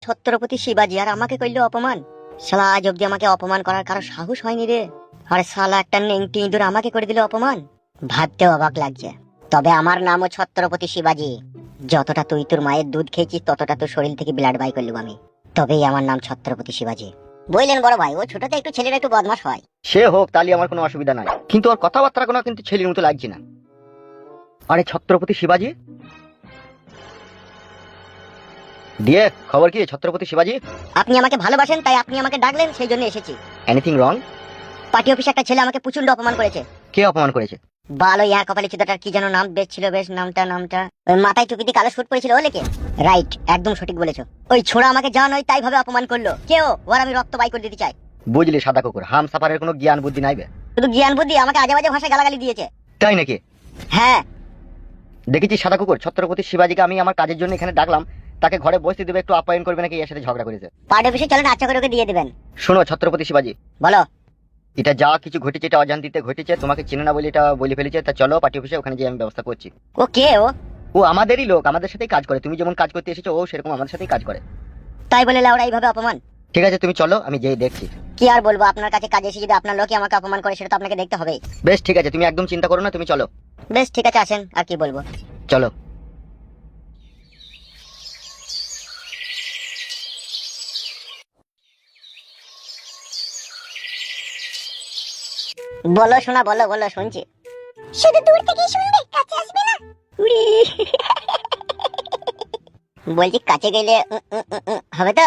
ছত্রপতি শিবাজি আর আমাকে কইলো অপমান। শালা আজ অব্দি আমাকে অপমান করার কারো সাহস হয়নি রে। আরে শালা একটা নেংটি ইঁদুর আমাকে করে দিল অপমান। ভাবতে অবাক লাগছে। তবে আমার নামও ছত্রপতি শিবাজি। যতটা তুই তোর মায়ের দুধ খেয়েছিস ততটা তোর শরীর থেকে ব্লাড বাই করলুম আমি। তবেই আমার নাম ছত্রপতি শিবাজি। বললেন বড় ভাই, ও ছোটতে একটু ছেলেরা একটু বদমাশ হয়। সে হোক, তাহলে আমার কোনো অসুবিধা নাই, কিন্তু ওর কথাবার্তা কোনো কিন্তু ছেলের মতো লাগছে না। আরে ছত্রপতি শিবাজি দিয়ে খবর কি ছত্রপতি শিবাজি? আপনি আমাকে ভালোবাসেন তাই আপনি আমাকে ডাকলেন, সেই জন্য এসেছি। Anything wrong? পার্টি অফিসে একটা ছেলে আমাকে প্রচন্ড অপমান করেছে। কে অপমান করেছে? বালো ইয়া কপালি ছিদাটার কি যেন নাম বেশ ছিল, বেশ নামটা ওই মাথায় টুপি দিয়ে কালো শুট পরেছিল, ও লেকে। রাইট, একদম সঠিক বলেছো। ওই ছোড়া আমাকে যা নয় তাই ভাবে অপমান করলো। কেউ ওর আমি রক্ত বাই করে দিতে চাই। বুঝলি সাদা কুকুর, হাম সাফারের কোনো জ্ঞান বুদ্ধি নাইবে। শুধু জ্ঞান বুদ্ধি, আমাকে আজে বাজে ভাষায় গালাগালি দিয়েছে। তাই নাকি? হ্যাঁ দেখেছি সাদা কুকুর, ছত্রপতি শিবাজিকে আমি আমার কাজের জন্য এখানে ডাকলাম, তাকে ঘরে বসতে দেবে, একটু আপ্যায়ন করবে নাকি এর সাথে ঝগড়া করেছে। পার্টি অফিসে চলেন, আচ্ছা করে ওকে দিয়ে দিবেন। শোনো ছত্রপতি শিবাজি, বলো। এটা যা কিছু ঘটেছে এটা অজান্তিতে ঘটেছে, তোমাকে চিনে না বলে এটা বলে ফেলেছে। তা চলো পার্টি অফিসে, ওখানে গিয়ে আমি ব্যবস্থা করছি। ও কে ও? ও আমাদেরই লোক, আমাদের সাথেই কাজ করে। তুমি যেমন কাজ করতে এসেছো ও সেরকম আমাদের সাথেই কাজ করে। তাই বলে লাউড়া এইভাবে অপমান? ঠিক আছে তুমি চলো, আমি যেই দেখছি। কি আর বলবো, আপনার কাছে কাজে এসে যদি আপনার লোকই আমাকে অপমান করে সেটা তো আপনাকে দেখতে হবে। বেশ ঠিক আছে, তুমি একদম চিন্তা করো না, তুমি চলো। বেশ ঠিক আছে, আসেন, আর কি বলবো। চলো। বলো শোনা, বলো বলো, শুনছি। শুধু দূর থেকেই শুনবে, কাছে আসবে না? উড়ি বলছি কাছে গেলে হবে তো?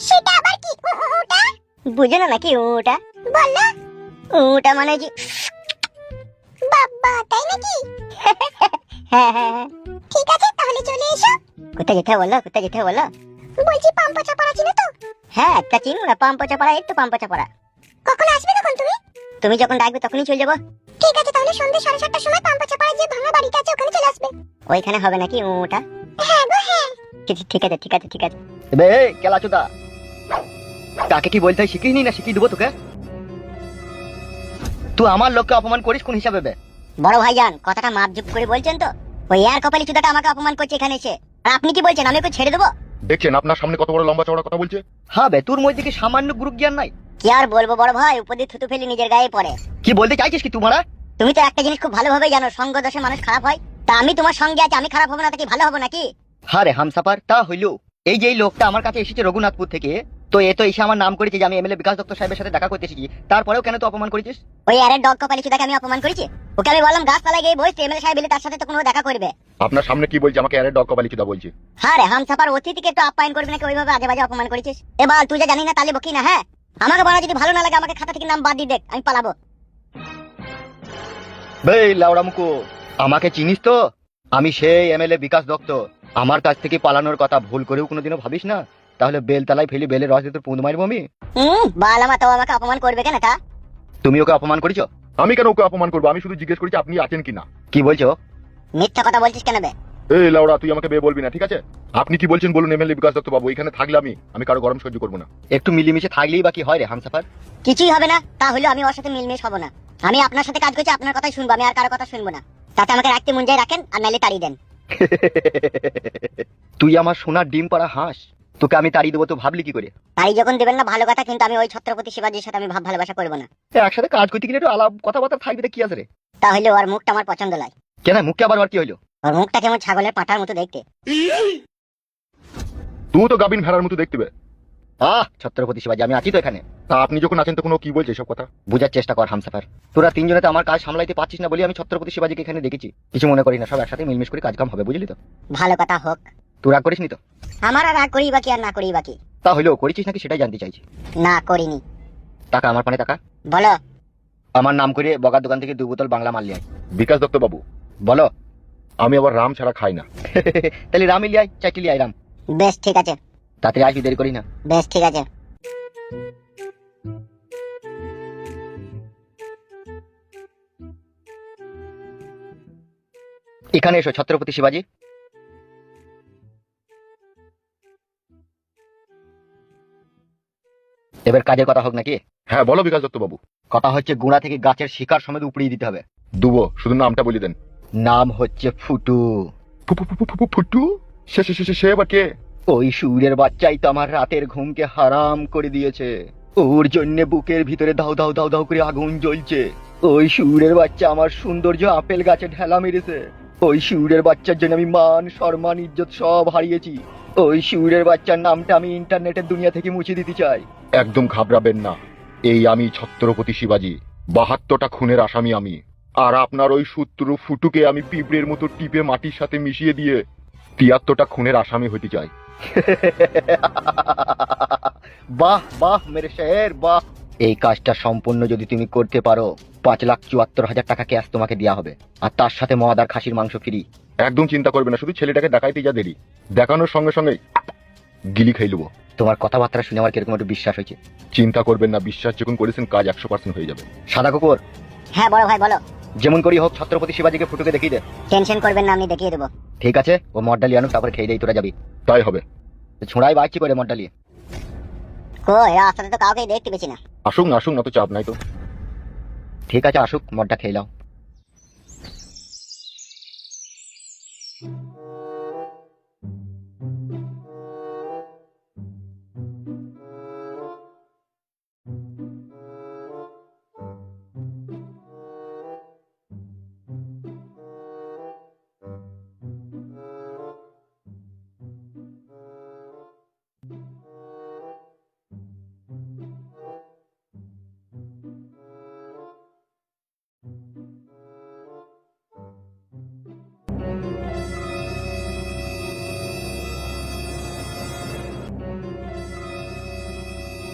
সেটা আবার কি ওটা? বুঝো না নাকি ওটা? বললা ওটা মানে কি? বাবা তাই নাকি? হ্যাঁ হ্যাঁ হ্যাঁ, ঠিক আছে তাহলে চলে এসো। কোথায় যেতে বলো, কোথায় যেতে বলো? বলছি পাম্পচাপাড়া চিনো তো? হ্যাঁ একটা চিনো না, পাম্পচাপাড়া, একটু পাম্পচাপাড়া। কখন আসবে তখন তুমি? তুমি যখন ডাকবে তখনই চলে যাবো। ঠিক আছে তাহলে সন্ধ্যে 7:30টার সময় পাম্পচাপাড়ায় যে ভাঙা বাড়িটা আছে ওখানে চলে আসবে। ওইখানে হবে নাকি ওটা? হ্যাঁ গো হ্যাঁ। ঠিক আছে ঠিক আছে ঠিক আছে। বে কেলাচোদা, কাকে কি বলতে হয় শিখিস নি না, শিখিয়ে দেবো তোকে। তুই আমার লোককে অপমান করিস কোন হিসাবে বে? বড় ভাইজান কথাটা মাপজুপ করে বলছেন তো? ওই আর কপালি চুদাটা আমাকে অপমান করছে এখানে এসে, আর আপনি কি বলছেন আমি ওকে ছেড়ে দেবো? দেখছেন আপনার সামনে কত বড় লম্বা চওড়া কথা বলছে। হ্যাঁ বে, তোর মধ্যে কি সামান্য গ্রুপ জ্ঞান নাই? কি আর বলবো বড় ভাই, উপদি থুতু ফেলি নিজের গায়ে পড়ে। কি বলতে চাইছিস কি তোমারা? তুমি তো একটা জিনিস খুব ভালোভাবে জানো, সঙ্গ দোষে মানুষ খারাপ হয়। তা আমি তোমার সঙ্গে আছি, আমি খারাপ হবো না তা কি ভালো হবো নাকি? হ্যাঁ রে হামসাফার, তা হইলো এই যে এই লোকটা আমার কাছে এসেছে রঘুনাথপুর থেকে, তো এ তো এসে আমার নাম করেছে যে আমি এমএলএ বিকাশ দত্ত সাহেবের সাথে দেখা করতে এসেছি, তারপরেও কেন তো অপমান করেছিস? ওই আরে ডগ কপালি চুদাকে আমি অপমান করেছি? ওকে আমি বললাম গাছতলায় গিয়ে বসে এমএলএ সাহেব এলে তার সাথে তো কোনো দেখা করবে। আপনার সামনে কি বলছে, আমাকে আরে ডগ কবালি চুদা বলছে। হ্যাঁ রে হামসাফার, অতিথিকে একটু আপ্যায়ন করবি নাকি ওইভাবে আজে বাজে অপমান করেছিস? এবার তুই যা জানি না তাহলে বকি না। হ্যাঁ আমাকে বলা যদি ভালো না লাগে আমাকে খাতা থেকে নাম বাদ দিয়ে দেখ, আমি পালাবো। বে লাউড়া মুকু, আমাকে চিনিস তো? আমি সেই এমএলএ বিকাশ দত্ত। আমার কাছ থেকে পালানোর কথা ভুল করেও কোনোদিনও ভাবিস না, তাহলে বেলতলায় ফেলি বেলের রস দিয়ে তোর পুঁদ মারবো আমি। বালামা তো আমাকে অপমান করবে কেন তা? তুমি ওকে অপমান করেছো? আমি কেন ওকে অপমান করবো? আমি শুধু জিজ্ঞেস করেছি আপনি আছেন কিনা। কি বলছো? মিথ্যা কথা বলছিস কেন বে? এই লাউড়া, তুই আমাকে বে বলবি না, ঠিক আছে? আপনি কি বলছেন বলুন। এমএলএ বিকাশ দত্ত বাবু, এখানে থাকলে আমি কারো গরম সহ্য করবো না। একটু মিলিমিশে থাকলেই বাকি হয় রে হামসাফার। কিছুই হবে না, তাহলে আমি ওর সাথে মিলমিশ হবো না। আমি আপনার সাথে কাজ করছি, আপনার কথাই শুনবো, আমি আর কারো কথা শুনবো না। তাতে আমাকে রাখতে মন যায় রাখেন, আর নাইলে তাড়িয়ে দেন। তুই আমার সোনার ডিম পাড়া হাঁস, তোকে আমি তাড়িয়ে দেবো তো ভাবলি কি করে? তাড়ি যখন দেবেন না ভালো কথা, কিন্তু আমি ওই ছত্রপতি শিবাজির সাথে আমি ভাব ভালোবাসা করবো না। একসাথে কাজ করতে গেলে একটু আলাপ কথাবার্তা থাকবে, কি আছে রে? তাহলে ওর মুখটা আমার পছন্দ লাগে। কেন মুখে আবার কি হইলো? ওর মুখটা কেমন ছাগলের পাঁঠার মতো দেখতে। তুই তো গাবিন ভেড়ার মতো দেখতে বে। ছত্রপতি শিবাজি, আমি আছি তো এখানে। তা আপনি যখন আছেন তখন ও কি বলছে সব কথা? বুঝার চেষ্টা কর হামসাফার, তোরা তিনজনে তো আমার কাজ সামলাইতে পারছিস না বলি আমি ছত্রপতি শিবাজিকে এখানে দেখেছি। কিছু মনে করি না, সব একসাথে মিলমিশ করে কাজ কাম হবে, বুঝলি তো? ভালো কথা হোক। তুই রাগ করিস নি তো? আমার আর রাগ করি বাকি আর না করি বাকি। তা হইলেও করেছিস নাকি সেটাই জানতে চাইছি। না করিনি। টাকা আমার পানে টাকা। বলো। আমার নাম করে বগার দোকান থেকে 2 বোতল বাংলা মাল লিয়াই। বিকাশ দত্ত বাবু, বলো। আমি আবার রাম ছাড়া খাই না। তাহলে রাম লিয়াই, চাইটি লিয়াই রাম। বেশ ঠিক আছে। তাড়াতাড়ি আসবি, দেরি করি না। বেশ ঠিক আছে। এখানে এসো ছত্রপতি শিবাজি। এবার কাজের কথা হোক নাকি? হ্যাঁ বলো বিকাশ দত্ত বাবু। কথা হচ্ছে গুড়া থেকে গাছের শিকার সমেত উপড়িয়ে দিতে হবে। দুবো, শুধু নামটা বলে দেন। নাম হচ্ছে ফুটু। ফুটু? সে আবার কে? ওই শুয়োরের বাচ্চাই তো আমার রাতের ঘুমকে হারাম করে দিয়েছে। ওর জন্য বুকের ভিতরে দাও দাও দাও দাও করে আগুন জ্বলছে। ওই শুয়োরের বাচ্চা আমার সৌন্দর্য আপেল গাছে ঢেলা মেরেছে। ওই শুয়োরের বাচ্চার জন্য আমি মান সম্মান ইজ্জত সব হারিয়েছি। ওই শুয়োরের বাচ্চার নামটা আমি ইন্টারনেটের দুনিয়া থেকে মুছে দিতে চাই। একদম ঘাবড়াবেন না, এই আমি ছত্রপতি শিবাজি, 72টা খুনের আসামি আমি। আর আপনার ওই শত্রু ফুটুকে আমি পিঁপড়ের মতো টিপে মাটির সাথে মিশিয়ে দিয়ে 73টা খুনের আসামি হতে চাই। বাহ বাহ মেরে শের বাহ। এই কাজটা সম্পূর্ণ যদি তুমি করতে পারো 5,74,000 টাকা ক্যাশ তোমাকে দেওয়া হবে, আর তার সাথে মদ আর খাসির মাংস ফ্রি। একদম চিন্তা করবে না, শুধু ছেলেটাকে দেখাইতে যা দেরি, দেখানোর সঙ্গে সঙ্গে গিলি খাই লুবো। তোমার কথাবার্তা শুনে আমার কিরকম একটু বিশ্বাস হয়েছে। চিন্তা করবেন না, বিশ্বাস যখন করেছেন কাজ 100% হয়ে যাবে। সাদা কুকুর, হ্যাঁ বড় ভাই বলো। যেমন করি হোক ছত্রপতি শিবাজিকে ফুটুকে দেখিয়ে দে। টেনশন করবেন না, আমি দেখিয়ে দেবো। ঠিক আছে, ও মদটা লিয়ে আনুক, তারপরে খেয়ে দেই তোরা যাবি। তাই হবে। ছোঁড়াই বাচ্চি করে মদটা লিয়ে। কই রাস্তাতে তো কাউকে দেখতে পেছি না। আসুক না আসুক না, তো চাপ নাই তো। ঠিক আছে আসুক, মদটা খেয়ে নাও।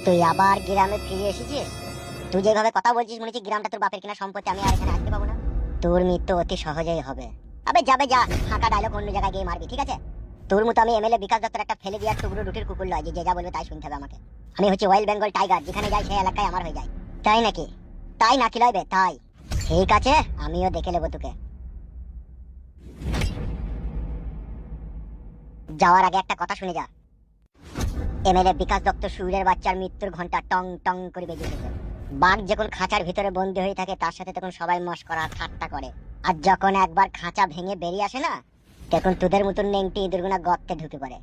তুই আবার গ্রামে ফিরে এসেছিস? তুই যেভাবে কথা বলছিস মনে হচ্ছে গ্রামটা তোর বাপের কিনা সম্পত্তি, আমি আর এখানে আসতে পাবো না। তোর মৃত্যু অতি সহজেই হবে। আবে যাবে যা, ফাঁকা ডায়লগ অন্য জায়গায় গিয়ে মারবি, ঠিক আছে? তোর মতো আমি এমএলএ বিকাশ দত্তের একটা ফেলে দেওয়ার টুকরো রুটির কুকুর লয় যে যা বলবে তাই শুনতে হবে আমাকে। আমি হচ্ছে ওয়েল বেঙ্গল টাইগার, যেখানে যাই সেই এলাকায় আমার হয়ে যায়। তাই নাকি? তাই নাকি লয়বে? তাই ঠিক আছে, আমিও দেখে নেবো তোকে। যাওয়ার আগে একটা কথা শুনে যা। এমএলএ বিকাশ দত্ত শুয়োরের বাচ্চার মৃত্যুর ঘন্টা টং টং করে বেজে উঠেছে। বাঘ যখন খাঁচার ভিতরে বন্দী হয়ে থাকে তার সাথে তখন সবাই মশকরা ঠাট্টা করে, আর যখন একবার খাঁচা ভেঙে বেরিয়ে আসে না, তখন তোদের মতন নেংটি ইঁদুরগুনা গর্তে ঢুকে পড়ে।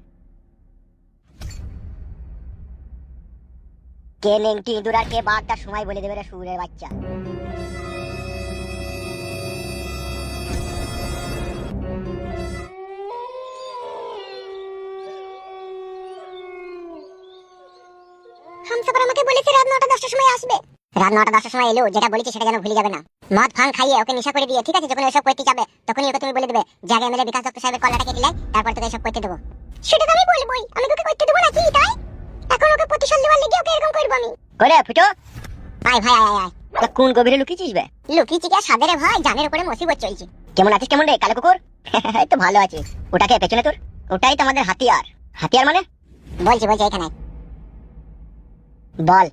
কে নেংটি ইঁদুর আর কে বাঘ তার সময় বলে দেবে রে শুয়োরের বাচ্চা। হামসাফার আমাকে বলেছে রাত 9টা 10টার সময় আসবে। রাত 9টা 10টার সময় এলো, যেটা বলেছি সেটা যেন ভুলে যাবে না। মদ ফান খাইয়ে ওকে নেশা করে দিয়ে, ঠিক আছে? যখন এসব করতে যাবে তখনই ওকে তুমি বলে দেবে যে আগে এমএলএ বিকাশ দত্ত সাহেবের কলাটা কেটে লাই, তারপর তোকে এসব করতে দেবো। সেটা তো আমি বলবোই, আমি তোকে করতে দেবো নাকি? তাই এখন ওকে প্রতিশোধ নেওয়ার লেগে ওকে এরকম করব আমি। করে ফুটো আয় ভাই আয় আয়। তা কোন গভীরে লুকিয়েছিস বে? লুকিয়েছি কি সাদে রে ভাই, জানের উপরে মুসিবত চলছে। কেমন আছিস কেমন রে কালো কুকুর? এই তো ভালো আছি। ওটাকে পেছনে তোর, ওটাই তো আমাদের হাতিয়ার। হাতিয়ার মানে? বলছি এখানে বল।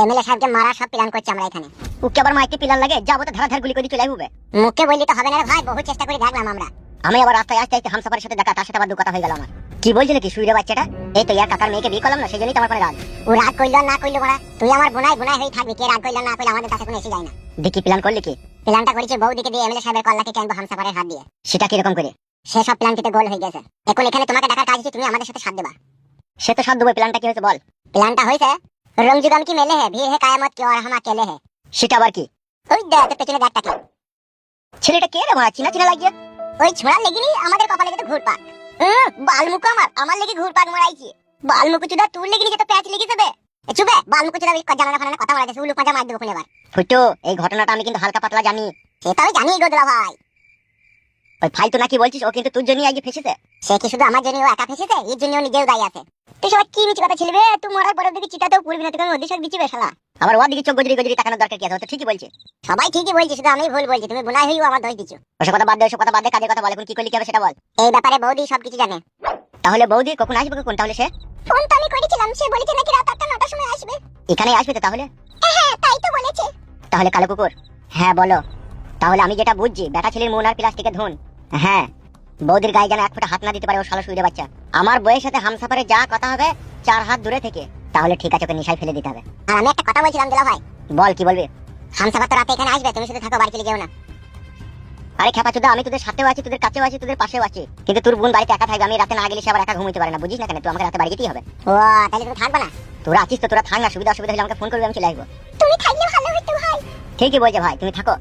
এমএলএ সাহেবকে মারার সব প্ল্যান করছি আমরা এখানে। ওকে আবার মাইকে প্ল্যান লাগে, যাবো তো ধারাধার গুলি করে চলে আসবে। মুখে বললি তো হবে না রে ভাই, বহু চেষ্টা করে দেখলাম আমরা। আমি আবার রাস্তায় আসতে আসতে হামসাফারের সাথে দেখা, তার সাথে আবার দু কথা হয়ে গেল আমার। কি বলছিস নাকি শুয়োরের বাচ্চাটা? এই তো ইয়ার কাকার মেয়েকে বিয়ে করলাম না, সেই জন্যই তো আমার কোনো রাগ। ও রাগ কইলো না কইলো মারা, তুই আমার বোনাই বোনাই হয়ে থাকবি, কে রাগ কইলো না কইলো আমাদের কাছে কোনো এসে যায় না। দেখি প্ল্যান করলি কি? প্ল্যানটা করেছি বউদিকে দিয়ে এমএলএ সাহেবের কল্লাকে কেনবো হামসাফারের হাত দিয়ে। সেটা কিরকম করে? সে সব প্ল্যান কেটে গোল হয়ে গেছে। এখন এখানে তোমাকে ডাকার কাজ আছে, তুমি আমাদের সাথে সাথ দেবা। সে তো সাথ দেবো। প্ল্যানটা কি হয়েছে বল? প্ল্যানটা হয়েছে রংজুগাম কি মেলে है, भीड़ है कायमत की और हम अकेले हैं। সেটা আবার কি? ওই দেখ তোর পেছনে দেখটা কি? ছেলেটা কে রে মারা, চিনা চিনা লাগিয়ে? ওই ছোড়া লেগিনি আমাদের কপালে তো ঘুরপাক। বালমুকু আমার লেগে ঘুরপাক মারাইছি। বালমুকু চুদা তোর লেগিনি যে তো প্যাচ লেগে যাবে। চুবে বালমুকু চুদা জানা ফানা কথা বলাইছে, উলু পাঁজা মার দেবো কোন এবার। ফুটো এই ঘটনাটা আমি কিন্তু হালকা পাতলা জানি। সেটা আমি জানি গোদরা ভাই। ওই ফালতু নাকি বলছিস, ও কিন্তু তোর জন্যই আগে ফেসেছে। সে কি শুধু আমার জন্যই ও একা ফেসেছে? এর জন্য ও নিজেও দায়ী আছে। তুই সবাই কি মিছি কথা ছেলে বে, তুই মরার পরের দিকে চিতাতেও পড়বি না, তুই ওদের সাথে দিচ্ছি বেশালা। আবার ওর দিকে চোখ গজরি গজরি তাকানোর দরকার কি আছে? ও তো ঠিকই বলছে। সবাই ঠিকই বলছে, শুধু আমি ভুল বলছি। তুমি বোনাই হইও আমার দোষ দিচ্ছ। ওসব কথা বাদ দে, ওসব কথা বাদ দে, কাজের কথা বল। এখন কি করলি কি হবে সেটা বল। এই ব্যাপারে বৌদি সবকিছু জানে। তাহলে বৌদি কখন আসবে? কখন তাহলে সে? ফোন তো আমি করেছিলাম, সে বলেছে নাকি রাত 8টা 9টার সময় আসবে। এখানেই আসবে তো তাহলে? হ্যাঁ তাই তো বলেছে। তাহলে কালো কুকুর, হ্যাঁ বলো। তাহলে আমি যেটা বুঝছি, বেটা ছেলের মন আর প্লাস্টিকে ধুন। হ্যাঁ, বৌদির গায়ে যেন এক ফোঁটা হাত না দিতে পারে ও শালা শুয়োরের বাচ্চা। আমার বইয়ের সাথে হামসাফারে যা কথা হবে 4 হাত দূরে থেকে। তাহলে ঠিক আছে, ওকে নিশায় ফেলে দিতে হবে। আর আমি একটা কথা বলছিলাম দিলা ভাই। বল কি বলবি? হামসাফার তো রাতে এখানে আসবে, তুমি শুধু থাকো, বাড়ি চলে যেও না। আরে খেপাচোদা, আমি তোদের সাথেও আছি, তোদের কাছেও আছি, তোদের পাশেও আছি, কিন্তু তোর বোন বাড়িতে একা থাকবে। আমি রাতে না গেলে সে আবার একা ঘুমাইতে পারে না, বুঝিস না কেন? তুই আমাকে রাতে বাড়ি যেতেই হবে। ও তাহলে তুই থাকবে না? তোরা আছিস তো, তোরা থাক না, সুবিধা অসুবিধা হলে আমাকে ফোন করবি, আমি চলে আসবো। তুমি থাকলে ভালো হতো ভাই। ঠিকই বলছে ভাই, তুমি থাকো।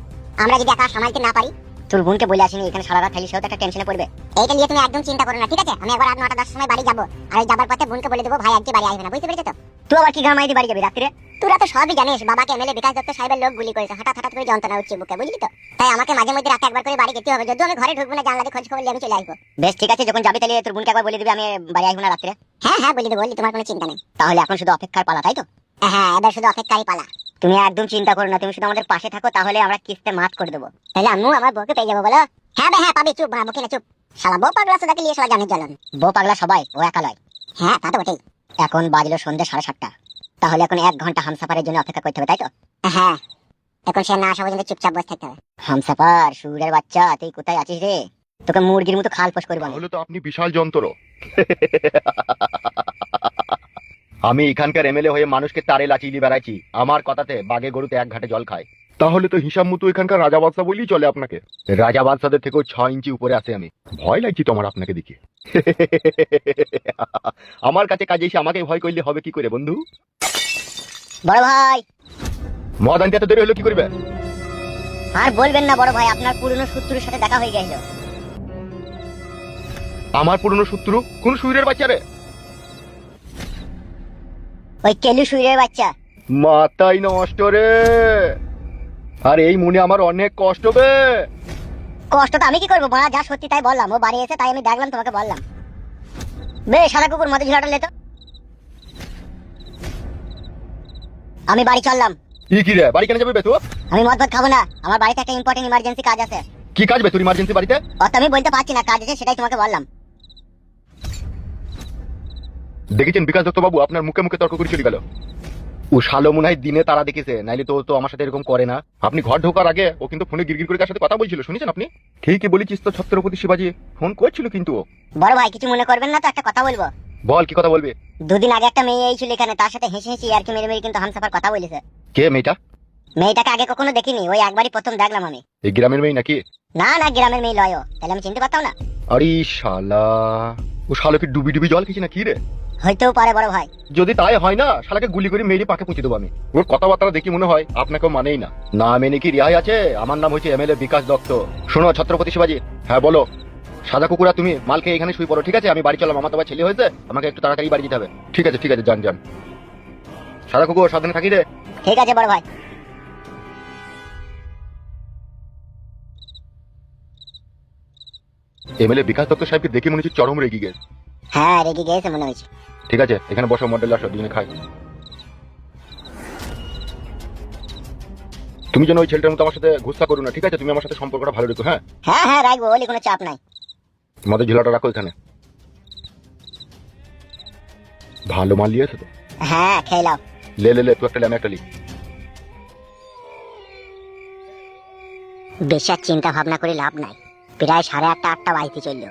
আমরা যদি একা সামলাতে না পারি, তোর বোনকে বলে আসিনি এখানে সারা রাত থাকলে সেও তো একটা টেনশনে পড়বে। এইটা নিয়ে তুমি একদম চিন্তা করো না, ঠিক আছে? আমি একবার রাত 9টা 10 সময় বাড়ি যাবো, আর এই যাবার পথে বোনকে বলে দেবো ভাই আজকে বাড়ি আসবে না, বুঝতে পেরেছো তো? তুই আবার কি গামাই দিয়ে বাড়ি যাবি রাত্রে? তোরা তো সবই জানিস, বাবাকে এমএলএ বিকাশ দত্ত সাহেবের লোক গুলি করেছে, হঠাৎ হঠাৎ করে যন্ত্রণা হচ্ছে বুকে, বুঝলি তো? তাই আমাকে মাঝে মধ্যে রাতে একবার করে বাড়ি যেতে হবে। যদি আমি ঘরে ঢুকবো না, জানলা দিয়ে খোঁজ খবর নিয়ে আমি চলে আসবো। বেশ ঠিক আছে, যখন যাবি তাহলে তোর বোনকে একবার বলে দিবি আমি বাড়ি আসবো না রাত্রে। হ্যাঁ হ্যাঁ বলে দেবো, তোমার কোনো চিন্তা নেই। তাহলে এখন শুধু অপেক্ষার পালা, তাই তো? হ্যাঁ, এবার শুধু অপেক্ষারই পালা। তুমি একদম চিন্তা করো না, তুমি শুধু আমাদের পাশে থাকো, তাহলে আমরা কিস্তে মাত করে দেবো। তাহলে আম্মু আমার বউকে পেয়ে যাবো বলো? হ্যাঁ হ্যাঁ পাবি, চুপ মুখে না চুপ। শালা বউ পাগলা সোদাকে নিয়ে শালা জানে জ্বালান। বউ পাগলা সবাই, ও একা লয়। হ্যাঁ তা তো বটেই। এখন বাজলো সন্ধ্যে 7:30, তাহলে এখন 1 ঘন্টা হামসাফারের জন্য অপেক্ষা করতে হবে, তাই তো? হ্যাঁ, এখন সে না আসা পর্যন্ত চুপচাপ বসে থাকতে হবে। হামসাফার, সুরের বাচ্চা, তুই কোথায় আছিস রে? তোকে মুরগির মতো খাল পোষ করবো আমি। তাহলে তো আপনি বিশাল যন্ত্র। আমি এখানকার এমএলএ হয়ে মানুষকে তারে লাচিয়ে বেড়াইছি, আমার কথাতে বাগে গরুতে 1 ঘাটে জল খায়। তাহলে তো হিসাব মতো এখানকার রাজা বাদশা বলেই চলে আপনাকে। রাজা বাদশাদের থেকেও 6 ইঞ্চি উপরে আছে আমি। ভয় লাগছে তো আমার আপনাকে দেখে। আমার কাছে কাজে এসে আমাকে ভয় করলে হবে কি করে বন্ধু? বড় ভাই, মদ আনতে এত দেরি হলো কি করবে? আর বলবেন না বড় ভাই, আপনার পুরনো শত্রুর সাথে দেখা হয়ে গেল। আমার পুরনো শত্রু? কোন সুইরের বাচ্চা রে? ওই কেলু সুরের বাচ্চা। মাথাই নষ্ট রে। আর এই মনে আমার অনেক কষ্ট বে। কষ্ট তো আমি কি করবো বড়া, যা সত্যি তাই বললাম। ও বাড়ি এসে তাই আমি দেখলাম, তোমাকে বললাম। বে সাদা কুকুর, মধ্যে ঝুলাটা লেতো। আমি বাড়ি চললাম। কি রে, বাড়ি কেন যাবে বে তুই? আমি মদ ভাত খাবো না, আমার বাড়িতে একটা ইম্পর্টেন্ট ইমার্জেন্সি কাজ আছে। কি কাজ বে তোর ইমার্জেন্সি বাড়িতে? অত আমি বলতে পারছি না, কাজ আছে সেটাই তোমাকে বললাম। দেখেছেন বিকাশ দত্ত বাবু, আপনার মুখে মুখে তর্ক করে চলে গেল। ও শালো মনে হয় দিনে তারা দেখেছে, নাইলে তো তো আমার সাথে এরকম করে না। আপনি ঘর ঢোকার আগে ও কিন্তু ফোনে গিরগির করে কার সাথে কথা বলছিল, শুনেছেন আপনি? ঠিকই বলেছিস তো, ছত্রপতি শিবাজি ফোন করছিল কিন্তু ও। বড় ভাই কিছু মনে করবেন না তো, একটা কথা বলবো। বল, কি কথা বলবি? 2 দিন আগে একটা মেয়ে এইছিল এখানে, তার সাথে হেসে হেসে আর কি মেরে মেরে কিন্তু হামসাফার কথা বলেছে। কে মেয়েটা? মেয়েটাকে আগে কখনো দেখিনি, ওই একবারই প্রথম দেখলাম আমি। এই গ্রামের মেয়ে নাকি? না না, গ্রামের মেয়ে লয় ও, তাহলে আমি চিনতে পারতাম না। আরে শালা, ও শালা কি ডুবি ডুবি জল খেয়েছে না কি রে? হইতেও পারে বড় ভাই। যদি তাই হয় না, শালাকে গুলি করে মেরে পাকে পুঁছে দেবো আমি। ওর কথাবার্তা দেখি মনে হয় আপনাকেও মানেই না। না মেনে কি রেহাই আছে? আমার নাম হচ্ছে এমএলএ বিকাশ দত্ত। শোনো ছত্রপতি শিবাজি। হ্যাঁ বলো। সাদা কুকুরা, তুমি মাল খেয়ে এখানে শুয়ে পড়ো, ঠিক আছে? আমি বাড়ি চললাম, আমার তো আবার ছেলে হয়েছে, আমাকে একটু তাড়াতাড়ি বাড়ি যেতে হবে। ঠিক আছে ঠিক আছে, যান যান। সাদা কুকুর সাবধানে থাকি রে। ঠিক আছে বড় ভাই। এমএলএ বিকাশ দত্ত সাহেবকে দেখে মনে হচ্ছে চরম রেগে গেছে। হ্যাঁ রেগে গেছে মনে হয়েছে। ঠিক আছে, এখানে বসো, মডেল আসো, দুজনে খাই। তুমি যেন ওই ছেলেটার মতো আমার সাথে ঘুষা করো না, ঠিক আছে? তুমি আমার সাথে সম্পর্কটা ভালো রেখো। হ্যাঁ হ্যাঁ হ্যাঁ রাখবো, ওলি কোনো চাপ নাই। মদের ঝোলাটা রাখো এখানে। ভালো মাল নিয়েছো তো? হ্যাঁ খেয়ে নাও। লে লে লে, তুই একটা লে, আমি একটা লি। বেশি আর চিন্তা ভাবনা করে লাভ নাই। প্রায় 8:30 বাড়িতে চললো।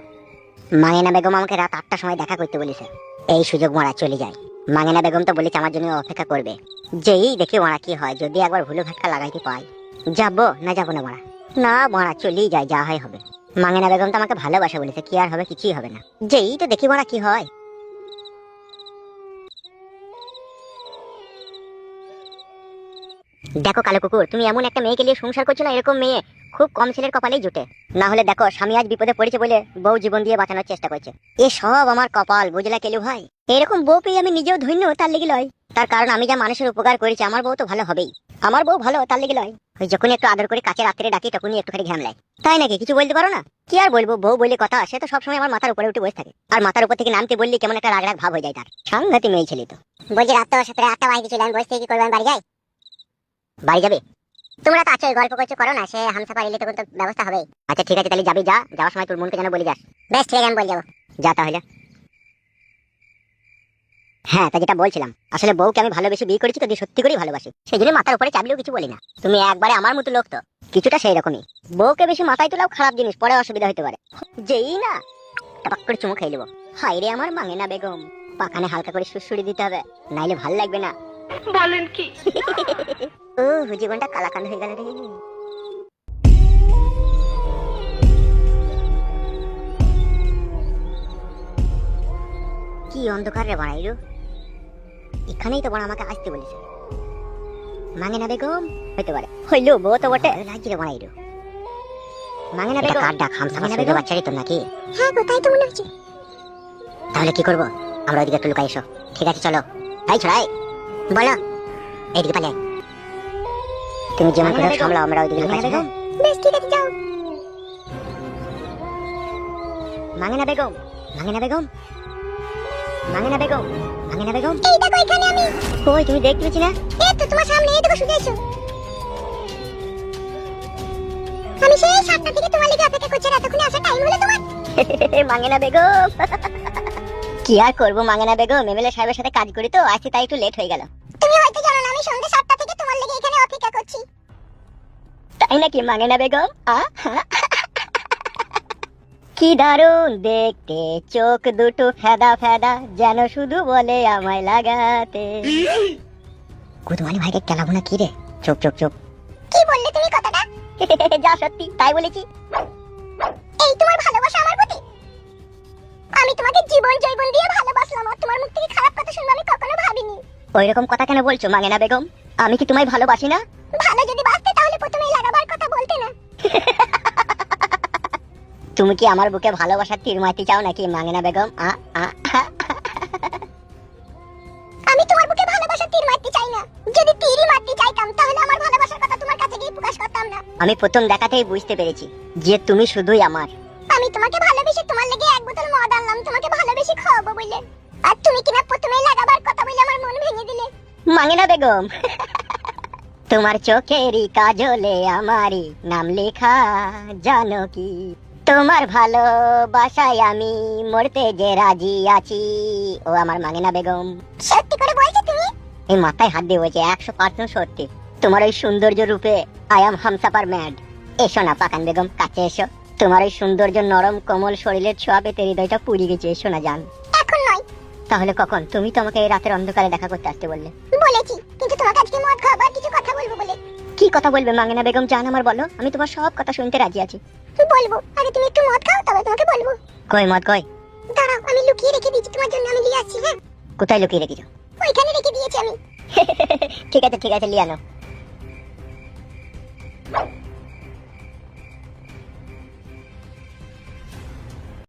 মাঙ্গেনা বেগম আমাকে রাত 8টার সময় দেখা করতে বলেছে। এই সুযোগ মারা চলে যায়। মাঙ্গেনা বেগম তো বলেছে আমার জন্য অপেক্ষা করবে। যেই দেখি মারা কি হয়, যদি একবার ভুলো ভাটকা লাগাইতে পাই, যাবো না যাবো না মারা, না মারা চলেই যায়, যা হয় হবে। মাঙ্গেনা বেগম তো আমাকে ভালোবাসা বলেছে, কি আর হবে? কিছুই হবে না। যেই তো দেখি মারা কি হয়। দেখো কালো কুকুর, তুমি এমন একটা মেয়েকে নিয়ে সংসার করছো না, এরকম মেয়ে খুব কম ছেলের কপালেই জুটে। না হলে দেখো, স্বামী আজ বিপদে পড়েছে বলে বউ জীবন দিয়ে বাঁচানোর চেষ্টা করছে। এ সব আমার কপাল, বুঝলা কেলু ভাই? এরকম বউ পেয়ে আমি নিজেও ধন্য, তার লেগে লয়। তার কারণ আমি যা মানুষের উপকার করেছি, আমার বউ তো ভালো হবেই। আমার বউ ভালো, তার লেগে লয়। ওই যখনই একটু আদর করে কাছে রাত্রে ডাকি, তখনই একটুখানি ঘ্যাম লাই। তাই নাকি? কিছু বলতে পারো না? কি আর বলবো, বউ বলে কথা, সে তো সবসময় আমার মাথার উপরে উঠে বসে থাকে। আর মাথার উপর থেকে নামতে বললে কেমন একটা রাগ রাগ ভাব হয়ে যায় তার। সাংঘাতি মেয়ে ছেলে তো। বলছি রাত 7:30 বাজে ছিল, আমি বসে থেকে কি করবো? আমি বাড়ি যাই। বাড়ি যাবে? তোমরা তো আছো, গল্প করছো, করো না। সে হামসাফার এলে তখন তো ব্যবস্থা হবে। আচ্ছা ঠিক আছে, তাহলে যাবি, যা। যাওয়ার সময় তোর মনকে যেন বলে যাস। বেশ ঠিক আছে, আমি বলে যাবো। যা তাহলে। হ্যাঁ, তা যেটা বলছিলাম, আসলে বউকে আমি ভালোবেসে বিয়ে করেছি তো, সত্যি করেই ভালোবাসি। সেই জন্য মাথার উপরে চাবলেও কিছু বলি না। তুমি একবারে আমার মতো লোক তো, কিছুটা সেই রকমই। বউকে বেশি মাথায় তোলাও খারাপ জিনিস, পরে অসুবিধা হতে পারে। যেই না টপাক করে চুমু খেয়ে নেবো। হাই রে আমার মাঙ্গেনা বেগম, পাখানে হালকা করে সুড়সুড়ি দিতে হবে, নাইলে ভাল লাগবে না। বলেন কি? ও জীবনটা কালাকান্দ হয়ে গেল রে। কি অন্ধকার রে বাড়াইরু, এখানেই তো বড় আমাকে আসতে বলেছে। মাঙ্গেনা বেগম হইতে পারে, হইলো বউ তো বটে, লাগছে রে বাড়াইরু। মাঙ্গেনা বেগম কার ডাক? হামসা বেগম বাচ্চারই তো নাকি? হ্যাঁ গো, তাই তো মনে হচ্ছে। তাহলে কি করবো? আমরা ওইদিকে একটু লুকাই এসো। ঠিক আছে চলো। তাই ছড়াই বলো, এইদিকে পালিয়ে। তুমি যেমন করে সামলাও, আমরা ওইদিকে লুকাই এসো। বেশ ঠিক আছে, যাও। মাঙ্গেনা বেগম, মাঙ্গেনা বেগম, মাঙ্গেনা বেগম, মাঙ্গেনা বেগম, এই দেখো এখানে আমি। কই তুমি দেখতে পেছি না? এই তো তোমার সামনে, এই দেখো শুধু এসো। আমি সেই 7টা থেকে তোমার লাগি অপেক্ষা করছি, এতক্ষণে আসার টাইম হলো তোমার? মাঙ্গেনা বেগম, কি আর করবো মাঙ্গেনা বেগম, এমএলএ সাহেবের সাথে কাজ করি তো, আজকে তাই একটু লেট হয়ে গেল। তুমি হয়তো জানো না আমি সন্ধ্যা 7টা থেকে তোমার লাগি এখানে অপেক্ষা করছি। তাই নাকি মাঙ্গেনা বেগম? কি দারুণ দেখতে, চোখ দুটো ফেদা ফেদা, যেন শুধু বলে আমায় লাগাতে। কুদমানি ভাইকে কেলাবো না কি রে? চুপ চুপ চুপ। কি বললে তুমি কথাটা? যা সত্যি তাই বলেছি। এই তোমার ভালোবাসা আমার প্রতি? আমি তোমাকে জীবন জৈবন দিয়ে ভালোবাসলাম, আর তোমার মুখ থেকে খারাপ কথা শুনবো আমি কখনো ভাবিনি। ওইরকম কথা কেন বলছো মাঙ্গেনা বেগম? আমি কি তোমায় ভালোবাসি না? ভালো যদি বাসতে তাহলে প্রথমেই লাগাবার কথা বলতে না। তুমি কি আমার বুকে ভালোবাসার তীর মারতে চাও নাকি মাঙ্গেনা বেগম? আমি তোমার বুকে ভালোবাসার তীর মারতে চাই না। যদি তীরই মারতে চাইতাম তাহলে আমার ভালোবাসার কথা তোমার কাছে গিয়ে প্রকাশ করতাম না। আমি প্রথম দেখাতেই বুঝতে পেরেছি যে তুমি শুধুই আমার। আমি তোমাকে ভালোবেসে তোমার লাগি এক বোতল মদ আনলাম তোমাকে ভালোবেসে খাওয়াবো বলে, আর তুমি কিনা প্রথমেই লাগাবার কথা বলে আমার মন ভেঙে দিলে। মাঙ্গেনা বেগম, তোমার চোখেরই কাজলে আমারই নাম লেখা, জানো কি? তোমার ভালোবাসায় আমি মরতে যে রাজি আছি। ও আমার মাঙ্গেনা বেগম। সত্যি করে বলছো তুমি? এই মাথায় হাত দিয়ে বলছে, 100% সত্যি। তোমার ওই সৌন্দর্য রূপে আই এম হামসাপার ম্যাড। এসো না পাকান বেগম, কাছে এসো। তোমার ওই সৌন্দর্য নরম কোমল শরীরের ছোঁয়া পেতে হৃদয়টা পুড়ে গেছে। এসো না জান। এখন নয়। তাহলে কখন? তুমি তো আমাকে এই রাতের অন্ধকারে দেখা করতে আসতে বললে। বলেছি, কিন্তু তোমাকে আজকে মদ খাওয়াবার কিছু কথা বলবো বলে। কি কথা বলবে মাঙ্গেনা বেগম? জান আমার বলো, আমি তোমার সব কথা শুনতে রাজি আছি। বলবো, আগে তুমি একটু মদ খাও তবে তোমাকে বলবো। কই মদ কই? দাঁড়াও, আমি লুকিয়ে রেখে দিয়েছি তোমার জন্য, আমি নিয়ে আসছি। হ্যাঁ। কোথায় লুকিয়ে রেখেছো? ওইখানে রেখে দিয়েছি আমি। ঠিক আছে ঠিক আছে, নিয়ে আনো।